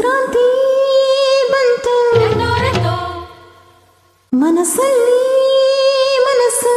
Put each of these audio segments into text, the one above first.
ಸಂಕ್ರಾಂತಿ ಬಂತು ಮನಸ್ಸಲ್ಲಿ ಮನಸ್ಸು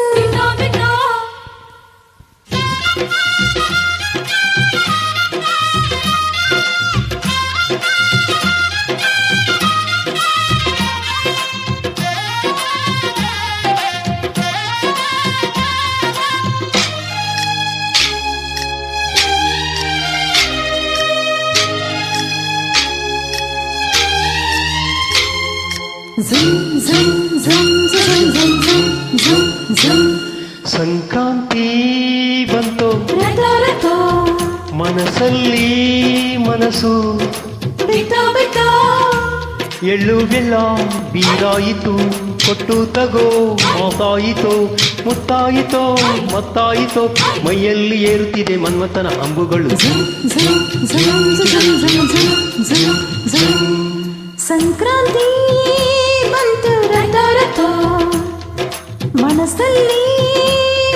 ಸಂಕ್ರಾಂತಿ ಬಂತು ಮನಸ್ಸಲ್ಲಿ ಮನಸ್ಸು ಎಳ್ಳು ಬೆಲ್ಲ ಬೀರಾಯಿತು ಕೊಟ್ಟು ತಗೋ ಮಾತಾಯಿತೋ ಮುತ್ತಾಯಿತೋ ಮತ್ತಾಯಿತೋ ಮೈಯಲ್ಲಿ ಏರುತ್ತಿದೆ ಮನ್ಮಥನ ಅಂಬುಗಳು ಸಂಕ್ರಾಂತಿ ಬಂತು ರಥೋ ಮನಸ್ಸಲ್ಲಿ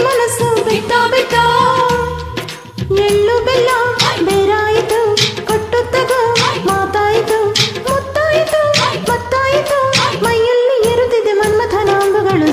ಮನಸ್ಸು ಬಿಟ್ಟೋ ಎಳ್ಳು ಬೆಲ್ಲ ಬೇರಾಯಿತು ಕೊಟ್ಟು ತಗೋ ಮಾತಾಯಿತು ಮುತ್ತಾಯಿತು ಮತ್ತಾಯಿತು ಮೈಯಲ್ಲಿ ಏರುತ್ತಿದೆ ಮನ್ಮಥನ ಅಂಬುಗಳು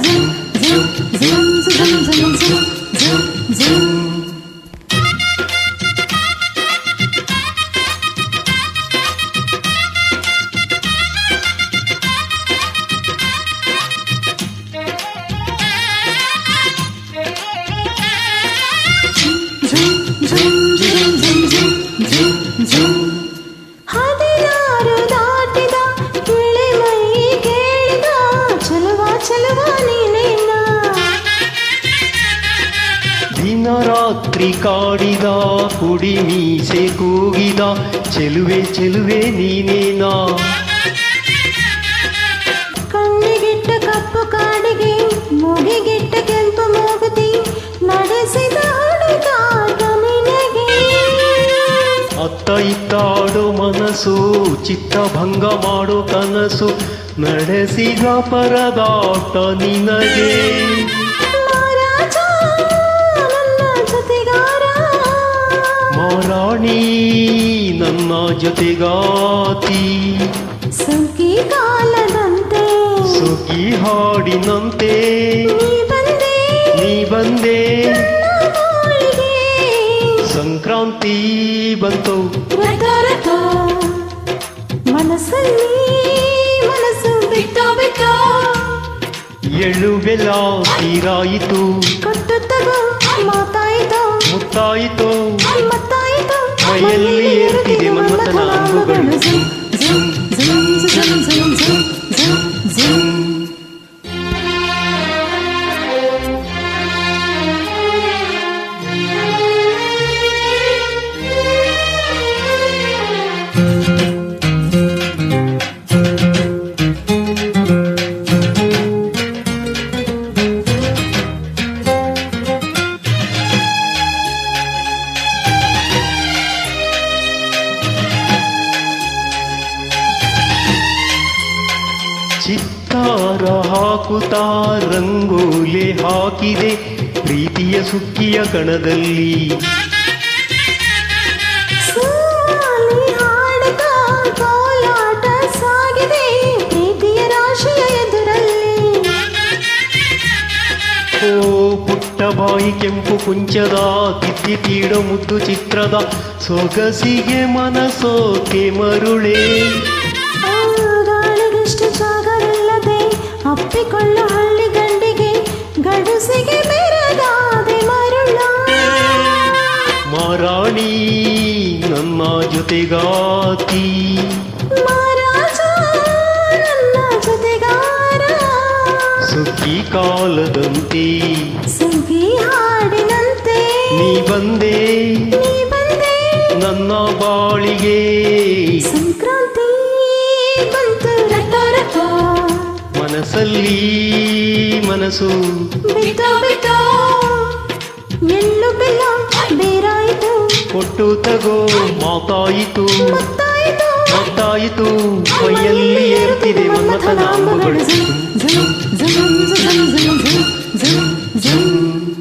ಹದಿನಾರು ದಾಟಿದ ಕಿಳೆ ಮೈ ಕೇಳಿದ ಚಲುವ ನೀನೇನ ದಿನರಾತ್ರಿ ಕಾಡಿದ ಕುಡಿ ಮೀಸೆ ಕೂಗಿದ ಚೆಲುವೆ ನೀನೇನಾ ಕಣ್ಣಿಗಿಟ್ಟ ಕಪ್ಪು ಕಾಡಿಗೆ ಮೂಗಿಗಿಟ್ಟ ಕೆಂಪು ಮೂಗುತಿ ನಡೆಸಿದ ಹುಡುಗಾಟ ನಿನಗೆ ಅತ್ತ ಇತ್ತಾಡು ಮನಸ್ಸು ಚಿತ್ತಭಂಗ ಮಾಡೋ ಕನಸು ನಡೆಸಿದ ಪರದಾಟ ನಿನಗೆ ಮಹಾರಾಜ ನನ್ನ ಜೊತೆಗಾರ ಮಾರಾಣಿ ನನ್ನ ಜೊತೆಗಾತಿ ಸುಗ್ಗಿ ಕಾಲದಂತೆ ಸುಗ್ಗಿ ಹಾಡಿನಂತೆ ನೀ ಬಂದೆ ನನ್ನ ಬಾಳಿಗೆ. ಸಂಕ್ರಾಂತಿ ಬಂತು ರಥೋ ಮನಸ್ಸಲ್ಲಿ ಮನಸ್ಸು ಬಿಟ್ಟೋ ಎಳ್ಳು ಬೆಲ್ಲ ತೀರಾಯಿತು ಕೊಟ್ಟು ತಗೋ ಮಾತಾಯಿತು ಮುತ್ತಾಯಿತು ಮತ್ತಾಯಿತು ಮೈಯಲ್ಲಿ ಏರುತ್ತಿದೆ ಮನ್ಮಥನ ಅಂಬುಗಳು ಚಿತ್ತಾರ ಹಾಕುತ್ತಾ ರಂಗೋಲೆ ಹಾಕಿದೆ ಪ್ರೀತಿಯ ಸುಕ್ಕಿಯ ಕಣದಲ್ಲಿ ಸಾಲಿ ಹಾಡುತ್ತಾ ಕೋಲಾಟ ಸಾಗಿದೆ ಪ್ರೀತಿಯ ರಾಶಿಯ ಎದುರಲ್ಲಿ ಓ ಪುಟ್ಟ ಬಾಯಿ ಕೆಂಪು ಕುಂಚದ ತಿತ್ತಿ ತೀಡೋ ಮುದ್ದು ಚಿತ್ರದ ಸೊಗಸಿಗೆ ಮನಸೋಕೆ ಮರುಳೇ ಗಾಳಿಗಿಷ್ಟು ಜಾಗವಿಲ್ಲದೆ ಅಪ್ಪಿಕೊಳ್ಳೋ ಹಳ್ಳಿ ಗಂಡಿಗೆ ಗಡುಸಿಗೆ ಬೆರಗಾದೆ ಮರುಳ ಮಾರಾಣಿ ನನ್ನ ಜೊತೆಗಾತಿ ಮಹಾರಾಜ ನನ್ನ ಜೊತೆಗಾರ ಸುಗ್ಗಿ ಕಾಲದಂತೆ ಸುಗ್ಗಿ ಹಾಡಿನಂತೆ ನೀ ಬಂದೆ ನನ್ನ ಬಾಳಿಗೆ ಸಂಕ್ರಾಂತಿ ಬಂತು ರಥೋ ಮನಸ್ಸಲ್ಲಿ ಮನಸ್ಸು ಬಿಟ್ಟೋ ಎಳ್ಳು ಬೆಲ್ಲ ಬೇರಾಯಿತು ಕೊಟ್ಟು ತಗೋ ಮಾತಾಯಿತು ಮತ್ತಾಯಿತು ಮೈಯಲ್ಲಿ ಏರುತ್ತಿದೆ ಮನ್ಮಥನ ಅಂಬುಗಳು ಝುಮ್